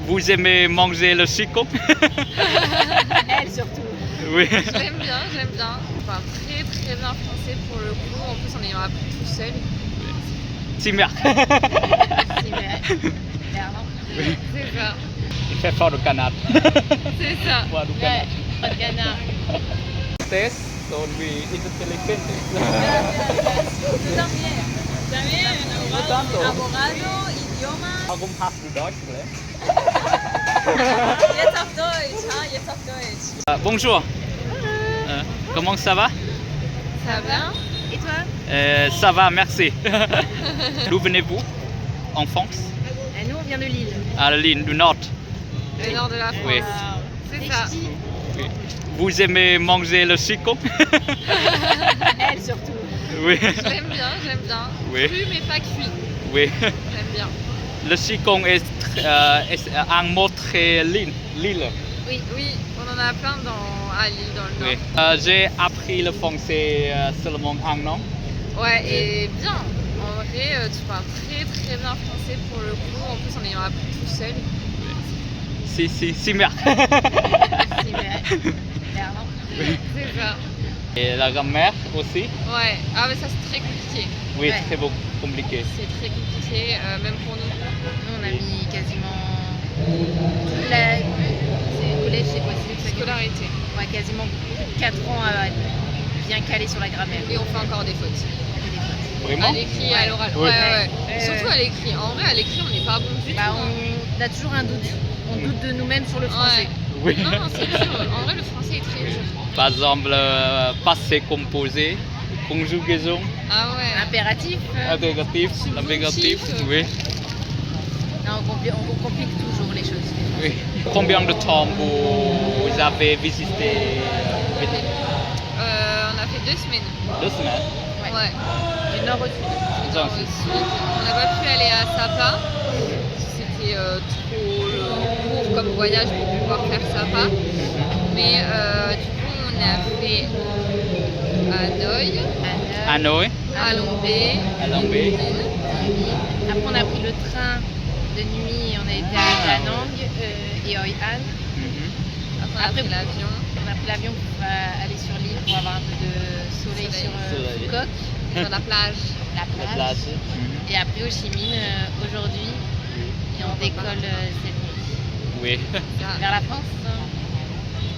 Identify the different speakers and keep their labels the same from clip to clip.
Speaker 1: Vous aimez manger le chicon?
Speaker 2: Elle surtout.
Speaker 1: Oui.
Speaker 3: J'aime bien, j'aime bien. Enfin, très très bien français pour le coup. En plus, on est appris tout seul.
Speaker 1: Simia.
Speaker 2: Si, mais clairement.
Speaker 3: C'est ça,
Speaker 1: Il fait fort le canard.
Speaker 3: c'est ça.
Speaker 1: Fort du
Speaker 2: Ouais,
Speaker 1: canard.
Speaker 2: pas de canard.
Speaker 1: Test, so we inteligente.
Speaker 2: Tú también. También,
Speaker 1: No tanto.
Speaker 2: abogado, idioma.
Speaker 1: Warum hast du Deutsch gelernt?
Speaker 2: Jetzt auf Deutsch, hein, jetzt auf Deutsch.
Speaker 1: Bonjour. Comment ça va?
Speaker 3: Ça va bien?
Speaker 2: Et toi?
Speaker 1: Ça va, merci. D'où venez-vous? En France?
Speaker 2: Nous, on vient de Lille.
Speaker 1: À la ligne du Nord.
Speaker 3: Le nord de la France.
Speaker 1: Oui.
Speaker 3: C'est ça.
Speaker 1: Oui. Vous aimez manger le chicon?
Speaker 2: Elle surtout.
Speaker 1: Oui.
Speaker 3: J'aime bien.
Speaker 1: Oui.
Speaker 3: Cru mais pas cuit.
Speaker 1: Oui.
Speaker 3: J'aime bien.
Speaker 1: Le chicon est un mot très Lille.
Speaker 3: Oui, on en a plein à Lille, dans le
Speaker 1: Oui.
Speaker 3: nord.
Speaker 1: J'ai appris le français seulement un an.
Speaker 3: Ouais, et bien. En vrai, tu parles très très bien français pour le coup. En plus, on est appris tout seul.
Speaker 1: Si, bien.
Speaker 2: Si, mais clairement.
Speaker 3: C'est ça.
Speaker 1: Et la grammaire aussi?
Speaker 3: Ouais. Ah, mais ça, c'est très compliqué.
Speaker 1: Oui,
Speaker 2: Ouais.
Speaker 1: très compliqué.
Speaker 3: C'est très compliqué, même pour nous.
Speaker 2: Nous, on a mis quasiment toute la. C'est collège, c'est quoi? C'est ça.
Speaker 3: Scolarité.
Speaker 2: Ouais, quasiment plus de 4 ans à bien caler sur la grammaire.
Speaker 3: Et on fait encore des fautes.
Speaker 1: Vraiment?
Speaker 3: À l'écrit et à l'oral.
Speaker 1: Ouais.
Speaker 3: Ouais. Surtout à l'écrit. En vrai, à l'écrit, on n'est pas bon du
Speaker 2: Bah,
Speaker 3: tout. hein.
Speaker 2: on a toujours un doute. On doute de nous-mêmes sur le français.
Speaker 1: Oui.
Speaker 3: Non, c'est dur. En vrai, le français est très dur.
Speaker 1: Par exemple, passé composé, conjugaison,
Speaker 3: Ah ouais.
Speaker 2: Impératif.
Speaker 1: interrogatif, impératif.
Speaker 3: Subjonctif.
Speaker 1: Oui.
Speaker 2: Non, on complique toujours les choses.
Speaker 1: Oui. Combien de temps vous avez visité
Speaker 3: On a fait 2 semaines.
Speaker 1: 2 semaines.
Speaker 3: Ouais.
Speaker 2: Du nord au sud.
Speaker 3: Du nord au sud. On n'a pas pu aller à Sapa. C'était trop court comme voyage pour pouvoir faire Sapa. Mais du coup, on a fait Hanoï,
Speaker 1: Hanoï,
Speaker 3: à Lombé,
Speaker 1: à Lombé.
Speaker 2: Après, on a pris le train de nuit et on a été à Da Nang et Hoi An.
Speaker 1: Mhm.
Speaker 3: Après, on a pris l'avion.
Speaker 2: On a pris l'avion pour aller sur l'île pour avoir un peu de soleil sur
Speaker 1: Soleil.
Speaker 2: Phuket,
Speaker 3: Sur la plage.
Speaker 2: la
Speaker 1: La
Speaker 2: plage.
Speaker 1: place. Mhm.
Speaker 2: Et après Ho Chi Minh aujourd'hui. Et on décolle cette nuit.
Speaker 1: Oui.
Speaker 2: Vers la France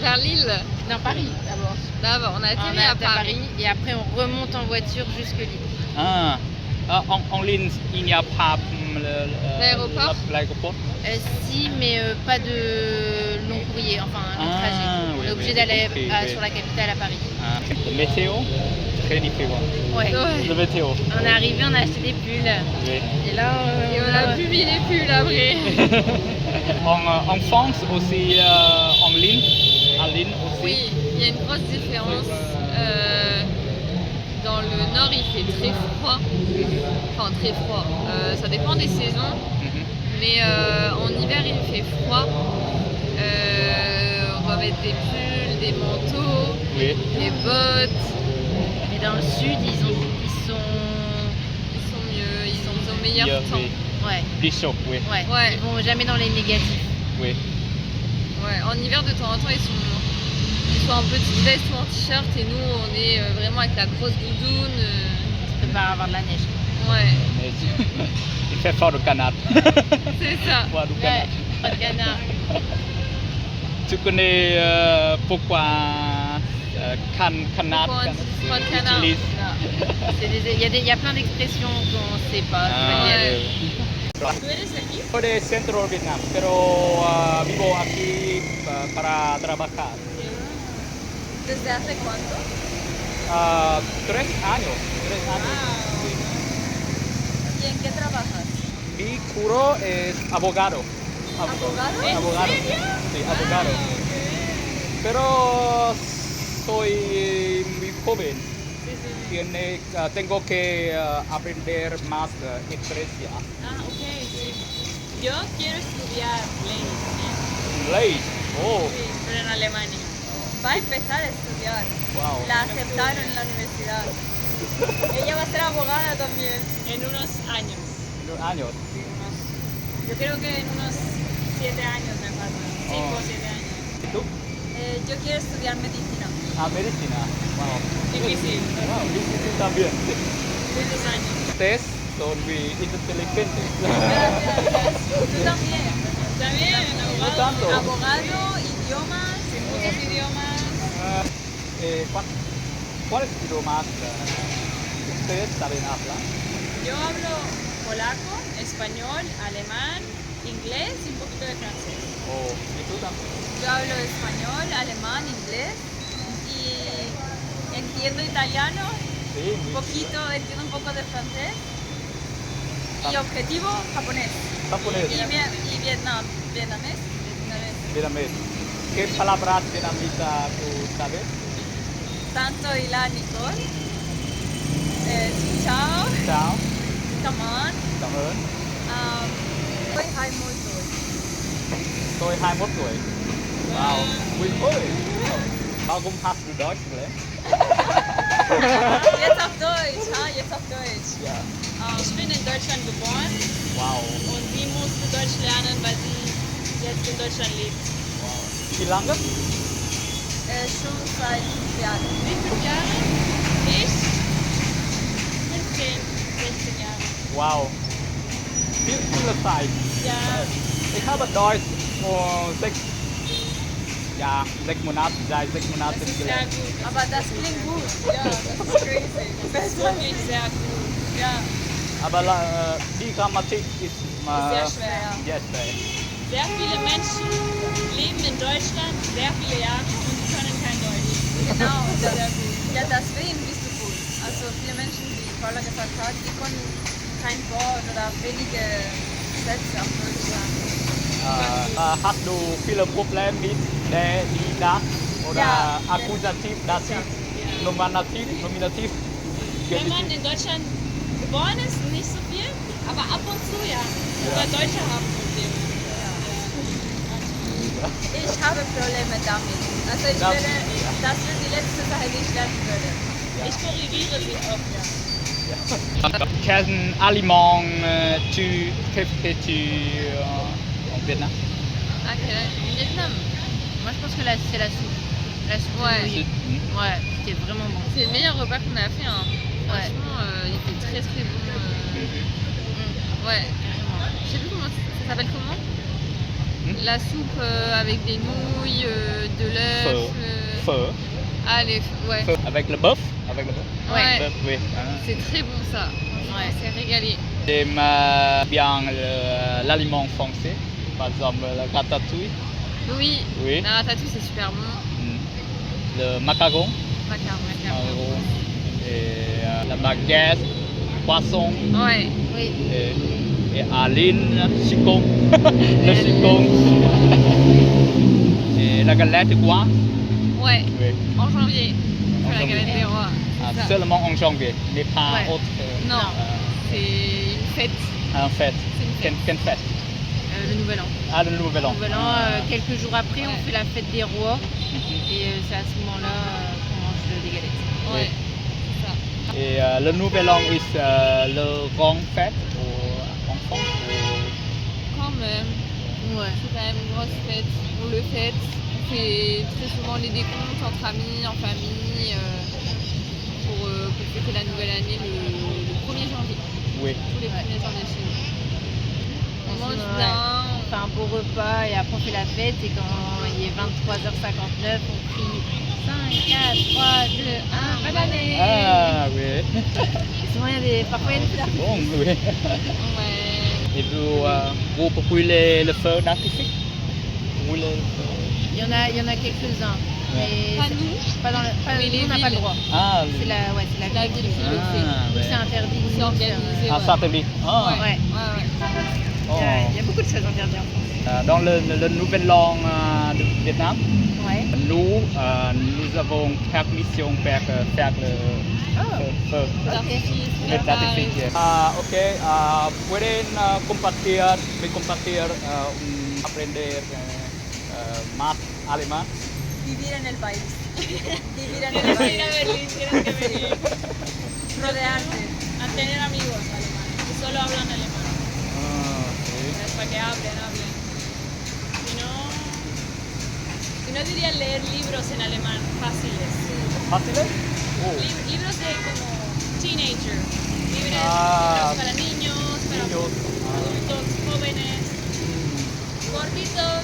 Speaker 3: Vers Lille.
Speaker 2: Non, Paris d'abord.
Speaker 3: D'abord, on a
Speaker 2: On
Speaker 3: atterri
Speaker 2: est
Speaker 3: à Paris.
Speaker 2: et après on remonte en voiture jusque Lille.
Speaker 1: Ah. En ligne, il n'y a pas
Speaker 3: L'aéroport?
Speaker 1: l'aéroport.
Speaker 2: Si, mais pas de long courrier, enfin un long
Speaker 1: Ah,
Speaker 2: trajet.
Speaker 1: oui,
Speaker 2: On est obligé
Speaker 1: oui,
Speaker 2: d'aller
Speaker 1: ok, oui.
Speaker 2: sur la capitale à Paris.
Speaker 1: Ah. Le météo, très différent.
Speaker 2: Ouais.
Speaker 3: Ouais.
Speaker 1: Le météo.
Speaker 2: On est arrivé, on a acheté des pulls.
Speaker 1: Oui.
Speaker 2: Et là,
Speaker 3: Et on a pu les pulls après.
Speaker 1: En France aussi, en ligne aussi.
Speaker 3: Oui, il y a une grosse différence. Dans le nord, il fait très froid. Enfin, très froid. Ça dépend des saisons.
Speaker 1: Mhm.
Speaker 3: Mais en hiver, il fait froid. On va mettre des pulls, des manteaux,
Speaker 1: Oui.
Speaker 3: des bottes.
Speaker 2: mais dans le sud, ils sont
Speaker 3: Ils sont mieux, ils ont meilleur
Speaker 1: Bien,
Speaker 3: temps.
Speaker 1: oui.
Speaker 2: ouais,
Speaker 1: Plus chaud, oui.
Speaker 2: ouais.
Speaker 3: Ouais.
Speaker 2: Ils vont jamais dans les négatifs.
Speaker 1: Oui.
Speaker 3: Ouais, en hiver, de temps en temps, ils sont en petite veste ou en t-shirt. Et nous, on est vraiment avec la grosse doudoune.
Speaker 2: Tu peux pas avoir de la neige.
Speaker 3: Ouais,
Speaker 1: Mais il fait fort le canard.
Speaker 3: c'est ça.
Speaker 1: Fort du
Speaker 2: Ouais,
Speaker 1: canard.
Speaker 2: pas de canard.
Speaker 1: Tu connais pourquoi canard
Speaker 3: Pourquoi on dit froid de canard?
Speaker 1: utilise?
Speaker 2: Il y a plein d'expressions qu'on ne sait pas.
Speaker 1: Ah,
Speaker 3: Ouais.
Speaker 2: Tu eres de aquí?
Speaker 1: Soy de centro Vietnam, pero vivo aquí para trabajar.
Speaker 2: ¿Desde hace cuánto?
Speaker 1: 3 años. 3 años. Sí.
Speaker 2: ¿Y en qué trabajas?
Speaker 1: Mi curro es abogado.
Speaker 2: ¿Abogado? ¿En
Speaker 1: Abogado.
Speaker 2: serio?
Speaker 1: Sí, abogado. Pero soy muy joven. Tengo que aprender más expresión.
Speaker 4: Ah, ok, sí. Yo quiero estudiar leyes,
Speaker 1: Ley. Oh,
Speaker 4: sí, pero en Alemania. Va a empezar a estudiar.
Speaker 1: wow.
Speaker 4: La aceptaron en la universidad. Ella va a ser abogada también. En unos años.
Speaker 1: Años.
Speaker 4: Yo creo que en unos 7 años me faltan. 5 o 7 años.
Speaker 1: ¿Y tú?
Speaker 3: Yo quiero estudiar medicina.
Speaker 1: Ah, medicina. Wow.
Speaker 4: Difícil.
Speaker 1: Wow, difícil también.
Speaker 4: Muchos años.
Speaker 1: Ustedes son muy inteligentes.
Speaker 3: Tú también.
Speaker 4: También,
Speaker 1: No
Speaker 4: abogado.
Speaker 1: tanto.
Speaker 3: Abogado, idiomas.
Speaker 4: Muchos idiomas.
Speaker 1: ¿Cuáles idiomas ustedes saben hablar?
Speaker 4: Yo hablo polaco, español, alemán, inglés y un poquito de francés.
Speaker 1: Oh, ¿y tú también?
Speaker 3: Yo hablo español, alemán, inglés y entiendo italiano,
Speaker 1: Sí,
Speaker 3: un poquito, entiendo un poco de francés y objetivo japonés
Speaker 1: Japonés.
Speaker 3: y vietnamés.
Speaker 1: Vietnamés. ¿Qué palabras vietnamitas tú sabes?
Speaker 3: Tanto y la Nicole, chao,
Speaker 1: Chào,
Speaker 3: come on,
Speaker 1: cảm ơn.
Speaker 3: tôi hai môi tuổi.
Speaker 1: Tôi 21 tuổi. Wow, Quỳnh ơi. Warum hast du Deutsch gelernt?
Speaker 3: Jetzt auf Deutsch, jetzt auf Deutsch.
Speaker 1: Ja.
Speaker 4: Ich bin in Deutschland geboren
Speaker 1: Wow.
Speaker 4: und sie musste Deutsch lernen, weil sie jetzt in Deutschland lebt.
Speaker 1: Wie lange?
Speaker 3: Schon seit 5 Jahren.
Speaker 4: Wie viele Jahre? Ich? 15, 16 Jahre.
Speaker 1: Wow. Viele Zeit.
Speaker 4: Ja,
Speaker 1: Ich habe Deutsch vor 6 Monaten, seit 6 Monaten
Speaker 4: das ist sehr
Speaker 1: gelernt.
Speaker 4: gut.
Speaker 3: Aber das klingt gut.
Speaker 4: Ja, das ist crazy. Das ist wirklich sehr gut. Ja,
Speaker 1: Aber die Grammatik ist
Speaker 4: sehr schwer.
Speaker 1: Sehr schwer.
Speaker 4: Sehr viele Menschen leben in Deutschland sehr viele Jahre und sie können kein Deutsch.
Speaker 3: Genau,
Speaker 4: Sehr, sehr gut.
Speaker 3: ja, deswegen bist du gut. Also viele Menschen, wie Paula gesagt hat, die können kein Wort oder wenige Sätze auf Deutsch sagen.
Speaker 1: Hast du viele Probleme mit der, die, das oder
Speaker 3: Ja.
Speaker 1: Akkusativ, Dativ, Nominativ, Nominativ?
Speaker 4: Wenn man in Deutschland geboren ist, nicht so viel, aber ab und zu ja. Sogar Deutsche haben Probleme.
Speaker 3: Ich habe Probleme damit. Also ich
Speaker 1: Das-
Speaker 3: werde, das wird die letzte Sache, die ich lernen würde.
Speaker 4: Ich korrigiere sie oft, ja.
Speaker 1: Quel aliment tu préfères en Vietnam?
Speaker 3: Ah, Vietnam.
Speaker 2: Moi, je pense que c'est la soupe. La soupe
Speaker 3: Ouais.
Speaker 2: de riz. Ouais, c'était vraiment bon.
Speaker 3: C'est le meilleur repas qu'on a fait. Hein.
Speaker 2: Ouais.
Speaker 3: Franchement, il était très très bon. Ouais. Je sais plus comment ça s'appelle comment. La soupe avec des nouilles, de l'œuf.
Speaker 1: Phở.
Speaker 3: Ah les ouais.
Speaker 1: Phở. Avec le bœuf? Avec le bœuf?
Speaker 3: Ouais.
Speaker 1: Bœuf, oui.
Speaker 3: C'est très bon ça.
Speaker 2: Ouais.
Speaker 3: C'est régalé.
Speaker 1: J'aime bien l'aliment français, par exemple le ratatouille,
Speaker 3: Oui.
Speaker 1: oui.
Speaker 3: La ratatouille c'est super bon.
Speaker 1: Le macaron,
Speaker 3: Macaron.
Speaker 1: et la baguette, poisson,
Speaker 3: Ouais.
Speaker 2: Oui.
Speaker 1: et Aline, chicon, le chicon, et la galette de bois,
Speaker 3: Ouais.
Speaker 1: oui.
Speaker 3: En janvier. On fait la
Speaker 1: janvier.
Speaker 3: galette des rois.
Speaker 1: Ah,
Speaker 3: C'est ça.
Speaker 1: seulement en janvier, mais pas
Speaker 2: Ouais.
Speaker 1: autre.
Speaker 3: Non. C'est une fête.
Speaker 1: En fait,
Speaker 3: C'est une fête.
Speaker 1: quelle fête?
Speaker 2: Le Nouvel An.
Speaker 1: Ah, le nouvel an.
Speaker 2: Le Nouvel An, quelques jours après, on fait la fête des rois. Et c'est à ce moment-là qu'on mange des galettes.
Speaker 3: Ouais. C'est ça.
Speaker 1: Et le nouvel an est le grand fête en France.
Speaker 3: Quand même.
Speaker 2: Ouais.
Speaker 3: C'est quand même une grosse fête. On le fête. On fait très souvent les décomptes entre amis, en famille, pour fêter la nouvelle année le 1er janvier.
Speaker 1: Oui.
Speaker 3: Tous les 1er janvier chez nous. On mange
Speaker 2: Ouais.
Speaker 3: bien.
Speaker 2: On fait un beau repas et après on fait la fête. Et quand il est 23h59, on crie 5, 4, 3, 2, 1, bonne année.
Speaker 1: Ah oui.
Speaker 2: Et souvent, parfois il y a des feux d'artifice.
Speaker 1: Bon, oui.
Speaker 3: Ouais.
Speaker 1: Et vous brûlez le feu d'artifice? Brûlez le feu.
Speaker 2: Il y en a quelques-uns. Mais
Speaker 3: Pas
Speaker 2: c'est-
Speaker 3: nous.
Speaker 2: Pas dans le, pas,
Speaker 3: Mais
Speaker 2: nous,
Speaker 3: les
Speaker 2: on n'a pas le
Speaker 3: villes.
Speaker 2: droit.
Speaker 1: Ah,
Speaker 2: C'est la ville qui le fait.
Speaker 1: Ah,
Speaker 2: Donc
Speaker 1: ouais.
Speaker 2: c'est interdit. de
Speaker 3: C'est
Speaker 2: nous
Speaker 3: organisé.
Speaker 2: faire,
Speaker 1: Ah,
Speaker 3: ouais.
Speaker 1: satellite. Ah.
Speaker 3: Ouais.
Speaker 2: Ouais.
Speaker 3: Ouais.
Speaker 1: Oh.
Speaker 2: Il y a beaucoup de choses interdites en France.
Speaker 1: Dans le nouvel an de Vietnam,
Speaker 2: Ouais.
Speaker 1: nous avons permission pour faire le feu
Speaker 3: D'artifice,
Speaker 1: de d'artifice. Ok, pueden compartir aprender más alemán.
Speaker 3: Vivir en el país. Vivir en el
Speaker 4: Tienes que
Speaker 3: país.
Speaker 4: ir a Berlín, tienes que venir
Speaker 3: Rodearte.
Speaker 4: a tener amigos alemanes que solo hablan alemán.
Speaker 1: Ah, sí.
Speaker 4: Es para que hablen. Yo diría leer libros en alemán fáciles.
Speaker 1: ¿Fáciles? Oh,
Speaker 4: Libros de como teenager. Libros,
Speaker 1: Ah.
Speaker 4: libros para niños, para
Speaker 1: niños.
Speaker 4: adultos, jóvenes, cortitos,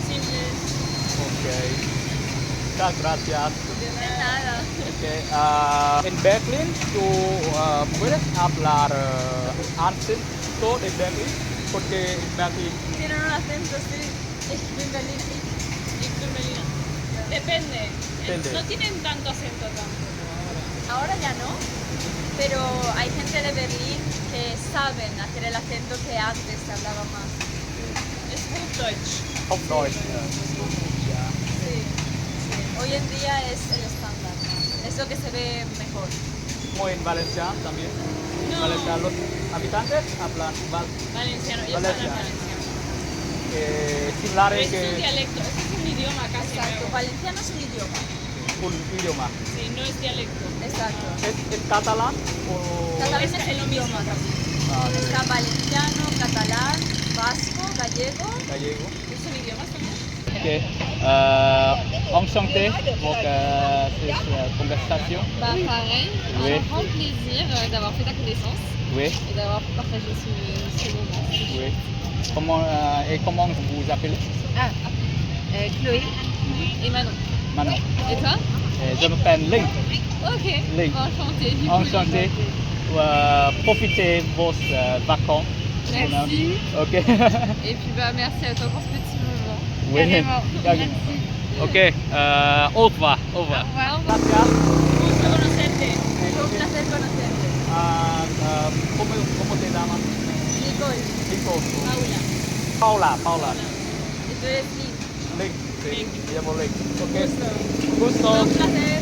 Speaker 4: simples.
Speaker 1: Ok. Muchas gracias.
Speaker 3: De nada.
Speaker 1: Ok, en Berlín, ¿tú puedes hablar acento de Berlín? Porque en Berlín,
Speaker 3: Tienen un acento, sí. En Berlín.
Speaker 4: Ich bin Berliner. Depende.
Speaker 1: Depende.
Speaker 4: No tienen tanto acento tampoco.
Speaker 3: Ahora ya no, pero hay gente de Berlín que saben hacer el acento que antes se hablaba más.
Speaker 4: Es Hochdeutsch.
Speaker 1: Hochdeutsch.
Speaker 3: Sí. Hoy en día es el estándar, es lo que se ve mejor.
Speaker 1: Como en Valencia también. En
Speaker 4: No.
Speaker 1: Valencia los habitantes hablan
Speaker 4: Valenciano, ellos
Speaker 1: Valenciano.
Speaker 4: hablan valenciano.
Speaker 1: similares
Speaker 4: Es un
Speaker 1: que
Speaker 4: dialecto, es un idioma casi
Speaker 3: Exacto,
Speaker 4: nuevo.
Speaker 3: valenciano es un idioma.
Speaker 1: un idioma.
Speaker 4: Sí, no es dialecto.
Speaker 3: Exacto.
Speaker 1: ¿Es catalán o...?
Speaker 3: Catalán
Speaker 4: Es
Speaker 3: es
Speaker 4: lo
Speaker 3: un
Speaker 4: mismo
Speaker 3: idioma
Speaker 4: también.
Speaker 3: también. Está valenciano, catalán, vasco, gallego.
Speaker 1: Gallego.
Speaker 4: ¿Son idiomas también?
Speaker 1: Ok. Enchanté pour cette conversation.
Speaker 3: Bah pareil,
Speaker 1: Oui.
Speaker 3: un grand plaisir d'avoir fait ta connaissance
Speaker 1: Oui,
Speaker 3: et d'avoir partagé ce moment.
Speaker 1: oui. Comment vous vous appelez?
Speaker 3: Ah, Chloé et Manon.
Speaker 1: Manon.
Speaker 3: Et toi?
Speaker 1: Je m'appelle Link.
Speaker 3: Ok,
Speaker 1: Link.
Speaker 3: enchanté. Du coup,
Speaker 1: Enchanté. Profitez vos vacances.
Speaker 3: Merci.
Speaker 1: Ok.
Speaker 3: Et puis bah merci à toi pour ce petit moment.
Speaker 1: Oui.
Speaker 3: Carrément.
Speaker 1: Carrément.
Speaker 3: Merci.
Speaker 1: Ok. Au revoir. Au revoir.
Speaker 3: Au revoir.
Speaker 1: Gracias.
Speaker 4: Gusto conocerte.
Speaker 3: Fue un placer conocerte.
Speaker 1: ¿Cómo te llamas?
Speaker 3: Nicole,
Speaker 1: Nico.
Speaker 4: Paula.
Speaker 1: Paula.
Speaker 3: y tú eres Link.
Speaker 1: Link. Sí. Me llamo Link. Ok.
Speaker 3: Gusto.
Speaker 1: Un gusto.
Speaker 3: Un placer.